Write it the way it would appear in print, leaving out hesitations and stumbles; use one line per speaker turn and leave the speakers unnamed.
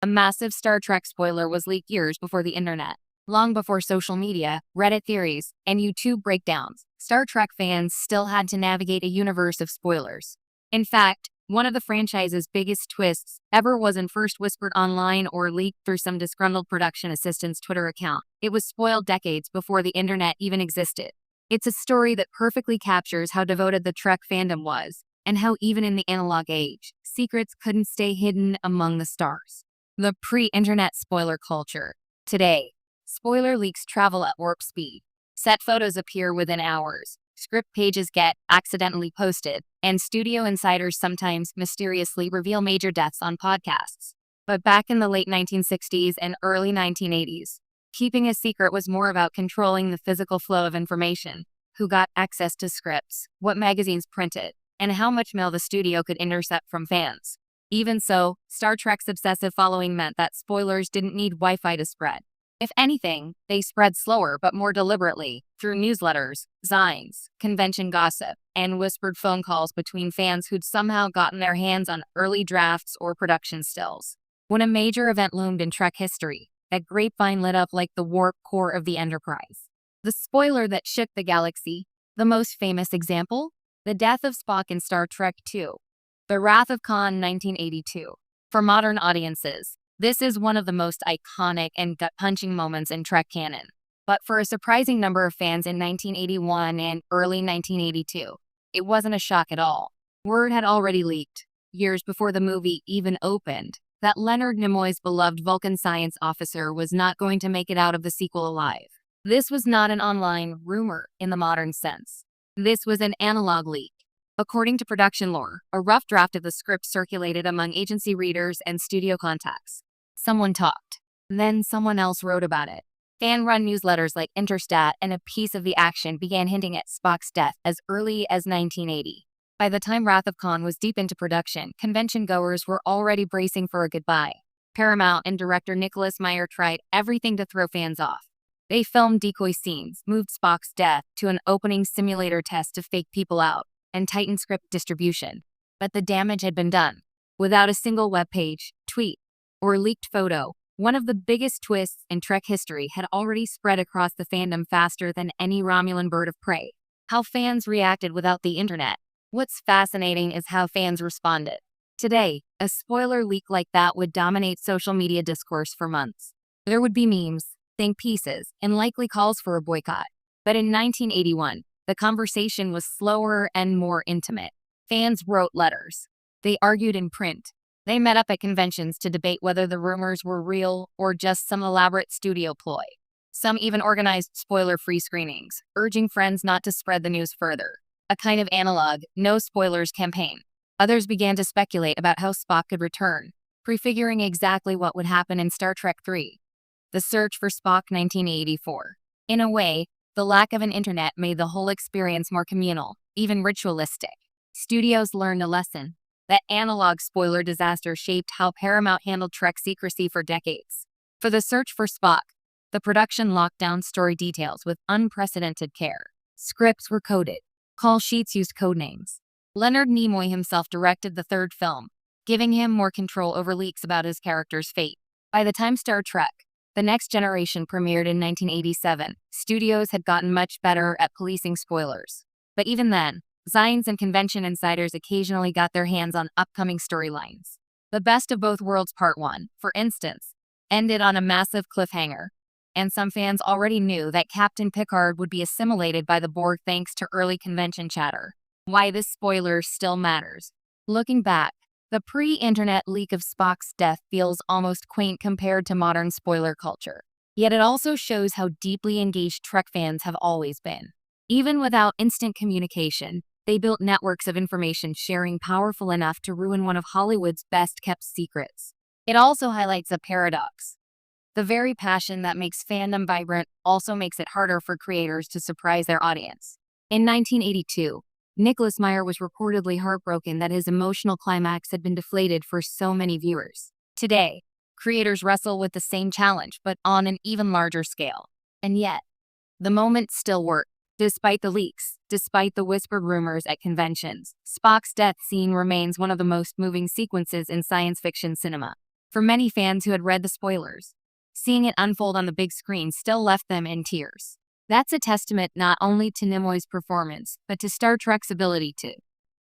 massive Star Trek spoiler was leaked years before the internet. Long before social media, Reddit theories, and YouTube breakdowns, Star Trek fans still had to navigate a universe of spoilers. In fact, one of the franchise's biggest twists ever wasn't first whispered online or leaked through some disgruntled production assistant's Twitter account. It was spoiled decades before the internet even existed. It's a story that perfectly captures how devoted the Trek fandom was, and how even in the analog age, secrets couldn't stay hidden among the stars. The pre-internet spoiler culture. Today, spoiler leaks travel at warp speed. Set photos appear within hours. Script pages get accidentally posted, and studio insiders sometimes mysteriously reveal major deaths on podcasts. But back in the late 1960s and early 1980s, keeping a secret was more about controlling the physical flow of information: who got access to scripts, what magazines printed, and how much mail the studio could intercept from fans. Even so, Star Trek's obsessive following meant that spoilers didn't need Wi-Fi to spread. If anything, they spread slower but more deliberately, through newsletters, zines, convention gossip, and whispered phone calls between fans who'd somehow gotten their hands on early drafts or production stills. When a major event loomed in Trek history, that grapevine lit up like the warp core of the Enterprise. The spoiler that shook the galaxy, the most famous example? The death of Spock in Star Trek II. The Wrath of Khan, 1982. For modern audiences, this is one of the most iconic and gut-punching moments in Trek canon. But for a surprising number of fans in 1981 and early 1982, it wasn't a shock at all. Word had already leaked, years before the movie even opened, that Leonard Nimoy's beloved Vulcan science officer was not going to make it out of the sequel alive. This was not an online rumor in the modern sense. This was an analog leak. According to production lore, a rough draft of the script circulated among agency readers and studio contacts. Someone talked. Then someone else wrote about it. Fan-run newsletters like Interstat and A Piece of the Action began hinting at Spock's death as early as 1980. By the time Wrath of Khan was deep into production, convention-goers were already bracing for a goodbye. Paramount and director Nicholas Meyer tried everything to throw fans off. They filmed decoy scenes, moved Spock's death to an opening simulator test to fake people out, and tightened script distribution. But the damage had been done. Without a single webpage, tweet, or leaked photo, one of the biggest twists in Trek history had already spread across the fandom faster than any Romulan bird of prey. How fans reacted without the internet. What's fascinating is how fans responded. Today, a spoiler leak like that would dominate social media discourse for months. There would be memes, think pieces, and likely calls for a boycott. But in 1981, the conversation was slower and more intimate. Fans wrote letters. They argued in print. They met up at conventions to debate whether the rumors were real or just some elaborate studio ploy. Some even organized spoiler-free screenings, urging friends not to spread the news further. A kind of analog, no spoilers campaign. Others began to speculate about how Spock could return, prefiguring exactly what would happen in Star Trek III. The Search for Spock, 1984. In a way, the lack of an internet made the whole experience more communal, even ritualistic. Studios learned a lesson. That analog spoiler disaster shaped how Paramount handled Trek secrecy for decades. For The Search for Spock, the production locked down story details with unprecedented care. Scripts were coded. Call sheets used codenames. Leonard Nimoy himself directed the third film, giving him more control over leaks about his character's fate. By the time Star Trek: The Next Generation premiered in 1987, studios had gotten much better at policing spoilers. But even then, zines and convention insiders occasionally got their hands on upcoming storylines. The Best of Both Worlds Part 1, for instance, ended on a massive cliffhanger, and some fans already knew that Captain Picard would be assimilated by the Borg thanks to early convention chatter. Why this spoiler still matters. Looking back, the pre-internet leak of Spock's death feels almost quaint compared to modern spoiler culture. Yet it also shows how deeply engaged Trek fans have always been. Even without instant communication, they built networks of information sharing powerful enough to ruin one of Hollywood's best-kept secrets. It also highlights a paradox. The very passion that makes fandom vibrant also makes it harder for creators to surprise their audience. In 1982, Nicholas Meyer was reportedly heartbroken that his emotional climax had been deflated for so many viewers. Today, creators wrestle with the same challenge, but on an even larger scale. And yet, the moment still worked. Despite the leaks, despite the whispered rumors at conventions, Spock's death scene remains one of the most moving sequences in science fiction cinema. For many fans who had read the spoilers, seeing it unfold on the big screen still left them in tears. That's a testament not only to Nimoy's performance, but to Star Trek's ability to